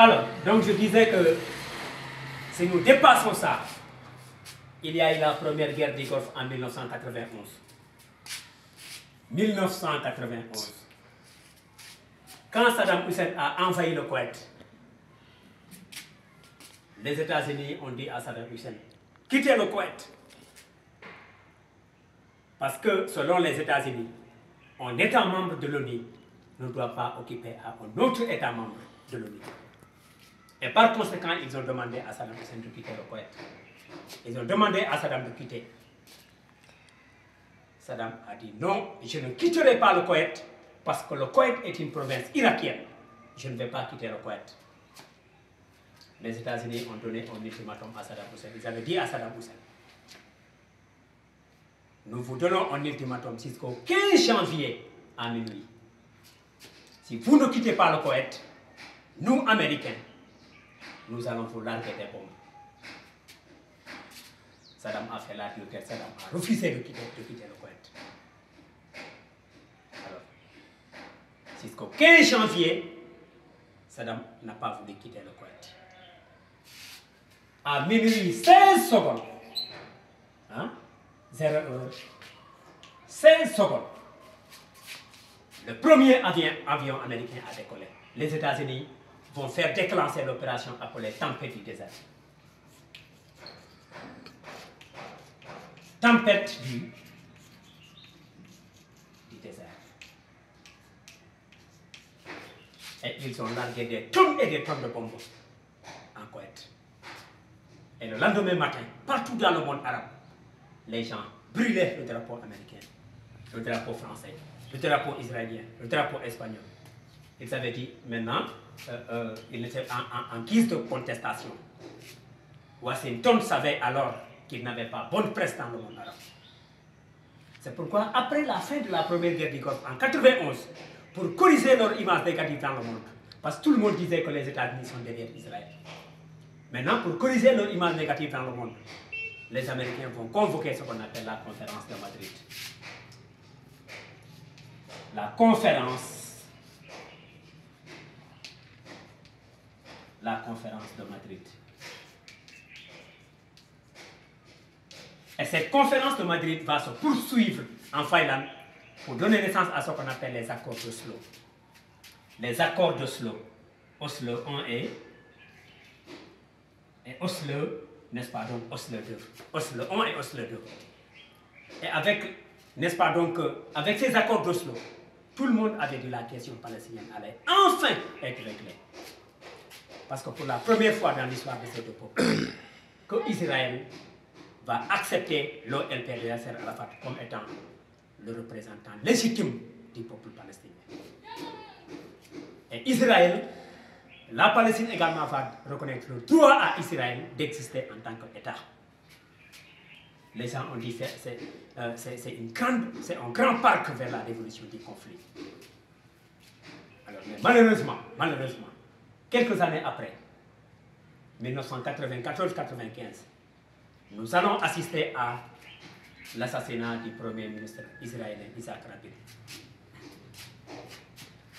Alors, donc je disais que si nous dépassons ça, il y a eu la première guerre du Golfe en 1991. 1991. Quand Saddam Hussein a envahi le Koweït, les États-Unis ont dit à Saddam Hussein, quittez le Koweït. Parce que selon les États-Unis, un État membre de l'ONU ne doit pas occuper un autre État membre de l'ONU. Et par conséquent, ils ont demandé à Saddam Hussein de quitter le Koweït. Ils ont demandé à Saddam de quitter. Saddam a dit non, je ne quitterai pas le Koweït parce que le Koweït est une province irakienne. Je ne vais pas quitter le Koweït. Les États-Unis ont donné un ultimatum à Saddam Hussein. Ils avaient dit à Saddam Hussein, nous vous donnons un ultimatum jusqu'au 15 janvier à minuit. Si vous ne quittez pas le Koweït, nous, Américains, nous allons vous larguer des bombes. Saddam a fait la dure, Saddam a refusé de quitter le Koweït. Alors, jusqu'au 15 janvier, Saddam n'a pas voulu quitter le Koweït. À minuit 16 secondes, 0 heure, 16 secondes, le premier avion américain a décollé. Les États-Unis vont faire déclencher l'opération appelée Tempête du désert. Tempête du désert. Et ils ont largué des tonnes et des tonnes de bombes en Koweït. Et le lendemain matin, partout dans le monde arabe, les gens brûlaient le drapeau américain, le drapeau français, le drapeau israélien, le drapeau espagnol. Ils avaient dit maintenant, ils étaient en guise de contestation. Washington savait alors qu'ils n'avaient pas bonne presse dans le monde arabe. C'est pourquoi, après la fin de la première guerre du Golfe en 1991, pour corriger leur image négative dans le monde, parce que tout le monde disait que les États-Unis sont derrière Israël. Maintenant, pour corriger leur image négative dans le monde, les Américains vont convoquer ce qu'on appelle la conférence de Madrid. La conférence de Madrid. Et cette conférence de Madrid va se poursuivre en Finlande pour donner naissance à ce qu'on appelle les accords d'Oslo. Les accords d'Oslo. Oslo 1 et Oslo, n'est-ce pas, donc Oslo 2. Oslo 1 et Oslo 2. Et avec, n'est-ce pas, donc, avec ces accords d'Oslo, tout le monde avait dit la question palestinienne allait enfin être réglée. Parce que pour la première fois dans l'histoire de ces deux peuples, que Israël va accepter l'OLP de Yasser Arafat comme étant le représentant légitime du peuple palestinien. Et Israël, la Palestine également va reconnaître le droit à Israël d'exister en tant qu'État. Les gens ont dit que c'est un grand parc vers la révolution du conflit. Alors, mais malheureusement, quelques années après, 1994-95, nous allons assister à l'assassinat du premier ministre israélien Isaac Rabin.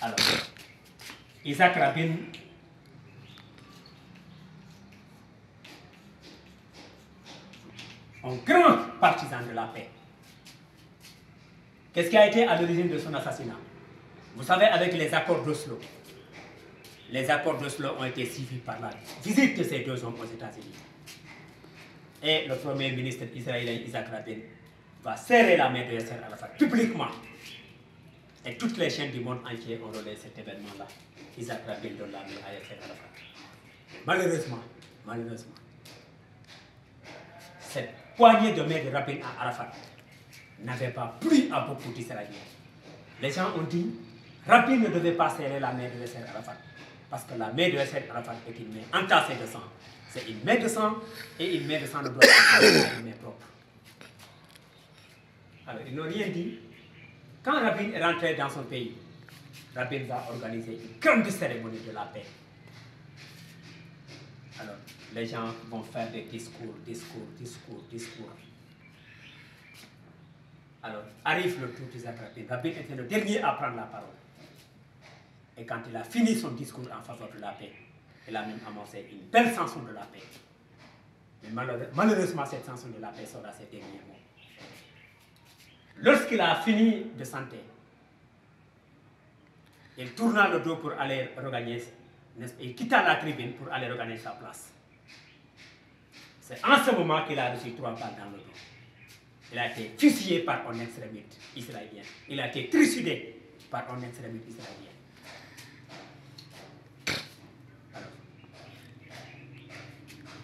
Alors, Isaac Rabin un grand partisan de la paix. Qu'est-ce qui a été à l'origine de son assassinat? Vous savez, avec les accords d'Oslo, les accords d'Oslo ont été suivis par la visite de ces deux hommes aux États-Unis. Et le premier ministre israélien Isaac Rabin va serrer la main de Yasser Arafat publiquement. Et toutes les chaînes du monde entier ont relayé cet événement-là. Isaac Rabin donne la main à Yasser Arafat. Malheureusement, cette poignée de main de Rabin à Arafat n'avait pas plu à beaucoup d'Israéliens. Les gens ont dit, Rabin ne devait pas serrer la main de Yasser Arafat, parce que la main de Yasser Arafat est une main entassée de sang. C'est une main de sang, et une main de sang ne doit pas être une main propre. Alors, ils n'ont rien dit. Quand Rabin est rentré dans son pays, Rabin va organiser une grande cérémonie de la paix. Alors, les gens vont faire des discours. Alors, arrive le tour d'Isaac Rabin. Rabin était le dernier à prendre la parole. Et quand il a fini son discours en faveur de la paix, Il a même amorcé une belle chanson de la paix. Mais malheureusement, cette chanson de la paix sera ses derniers mots. Lorsqu'il a fini de chanter, il tourna le dos pour aller regagner, il quitta la tribune pour aller regagner sa place. C'est en ce moment qu'il a reçu 3 balles dans le dos. Il a été fusillé par un extrémiste israélien. Il a été trucidé par un extrémiste israélien. Alors,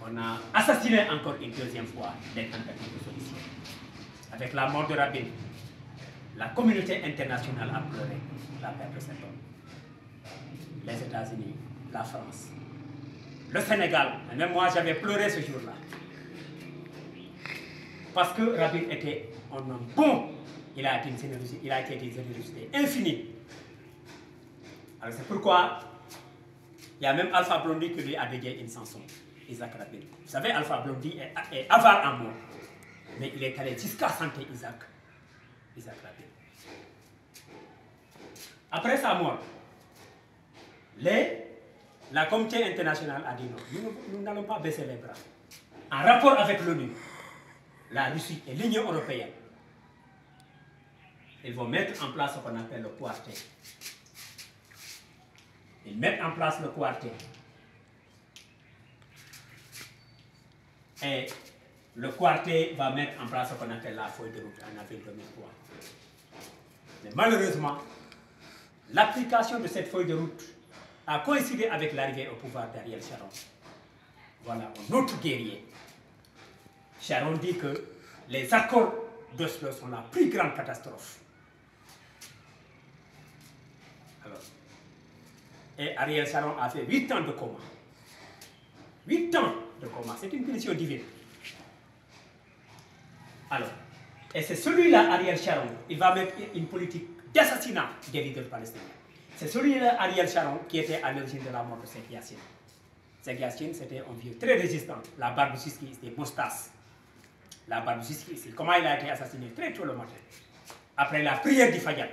on a assassiné encore une deuxième fois des tentatives de solution. Avec la mort de Rabin, la communauté internationale a pleuré la perte de cet homme. Les États-Unis, la France, le Sénégal, et même moi j'avais pleuré ce jour-là. Parce que Rabin était un homme bon, il a été d'une générosité infinie. Alors c'est pourquoi il y a même Alpha Blondy qui lui a dédié une chanson, Isaac Rabin. Vous savez, Alpha Blondy est avare en mots, mais il est allé jusqu'à chanter Isaac Rabin. Après sa mort, la communauté internationale a dit non, nous n'allons pas baisser les bras. En rapport avec l'ONU, la Russie et l'Union européenne, ils vont mettre en place ce qu'on appelle le quartet. Ils mettent en place le quartet. Et le quartet va mettre en place ce qu'on appelle la feuille de route en avril 2003. Mais malheureusement, l'application de cette feuille de route a coïncidé avec l'arrivée au pouvoir d'Ariel Sharon. Voilà un autre guerrier. Sharon dit que les accords d'Oslo sont la plus grande catastrophe. Alors, et Ariel Sharon a fait 8 ans de coma. 8 ans de coma, c'est une punition divine. Alors, et c'est celui-là, Ariel Sharon, il va mettre une politique d'assassinat des leaders palestiniens. C'est celui-là, Ariel Sharon, qui était à l'origine de la mort de Sheikh Yassine. Sheikh Yassine, c'était un vieux très résistant. La barbe jusqu'ici, c'était moustache. La barbe jusqu'ici. Comment il a été assassiné très tôt le matin, après la prière du Fajat.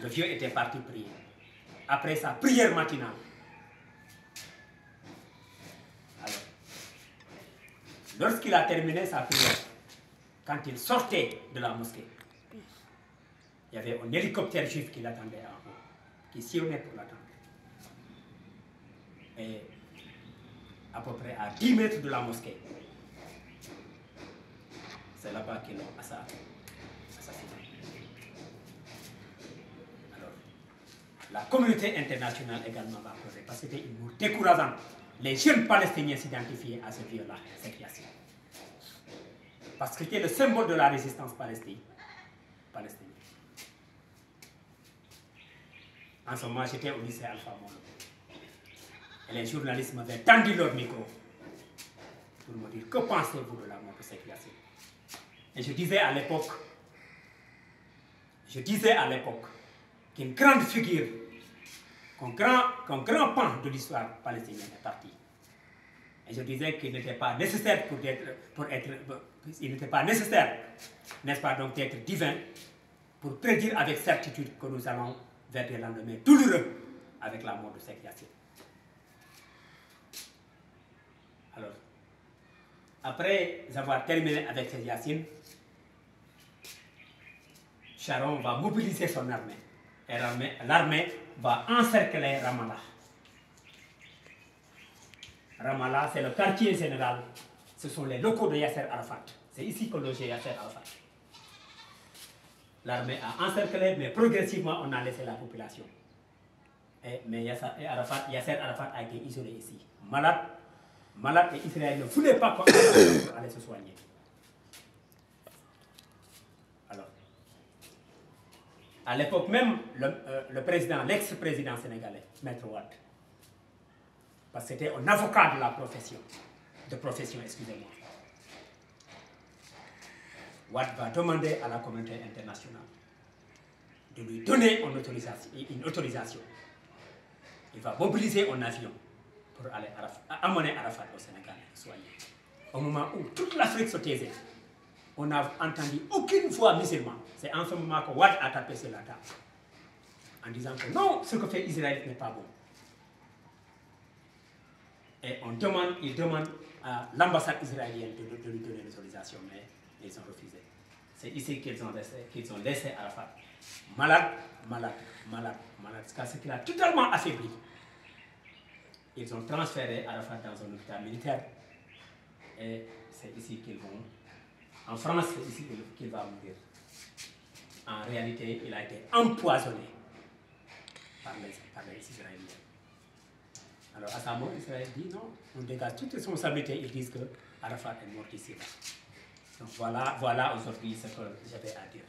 Le vieux était parti prier. Après sa prière matinale. Alors, lorsqu'il a terminé sa prière, quand il sortait de la mosquée, il y avait un hélicoptère juif qui l'attendait en haut, qui sillonnait pour l'attendre. Et à peu près à 10 mètres de la mosquée, c'est là-bas qu'ils l'ont assassiné. Alors, la communauté internationale également va pleurer parce que c'était une mort décourageante. Les jeunes Palestiniens s'identifiaient à ce vieux-là, Sheikh Yassine. Parce que c'était le symbole de la résistance palestinienne. En ce moment, j'étais au lycée Alpha Molo. Et les journalistes m'avaient tendu leur micro pour me dire, que pensez-vous de la mort de Sheikh Yassine? Et je disais à l'époque qu'une grande figure, qu'un grand pan de l'histoire palestinienne est parti. Et je disais qu'il n'était pas nécessaire il n'était pas nécessaire, n'est-ce pas, donc d'être divin pour prédire avec certitude que nous allons vers des lendemains douloureux avec la mort de Sheikh Yassine. Alors, après avoir terminé avec Sheikh Yassine, Sharon va mobiliser son armée. Et l'armée va encercler Ramallah. Ramallah, c'est le quartier général. Ce sont les locaux de Yasser Arafat. C'est ici que logeait Yasser Arafat. L'armée a encerclé, mais progressivement, on a laissé la population. Mais Yasser Arafat a été isolé ici. Malade et Israël ne voulaient pas qu'on allait se soigner. Alors, à l'époque même, l'ex-président sénégalais, Maître Wade, parce que c'était un avocat de profession, excusez-moi. Wade va demander à la communauté internationale de lui donner une autorisation. Il va mobiliser un avion pour aller amener Arafat au Sénégal soigner. Au moment où toute l'Afrique se taisait, on n'a entendu aucune voix musulmane. C'est en ce moment que Wade a tapé sur la table en disant que non, ce que fait Israël n'est pas bon. Et il demande à l'ambassade israélienne de lui donner l'autorisation, mais ils ont refusé. C'est ici qu'ils ont laissé Arafat malade, ce qui l'a totalement affaibli. Ils ont transféré Arafat dans un hôpital militaire et c'est ici qu'ils vont. En France, c'est ici qu'il va mourir. En réalité, il a été empoisonné par les Israéliens. Alors à sa mort, Israël dit non, on dégage toute responsabilité. Ils disent que Arafat est mort ici. Donc voilà aujourd'hui ce que j'avais à dire.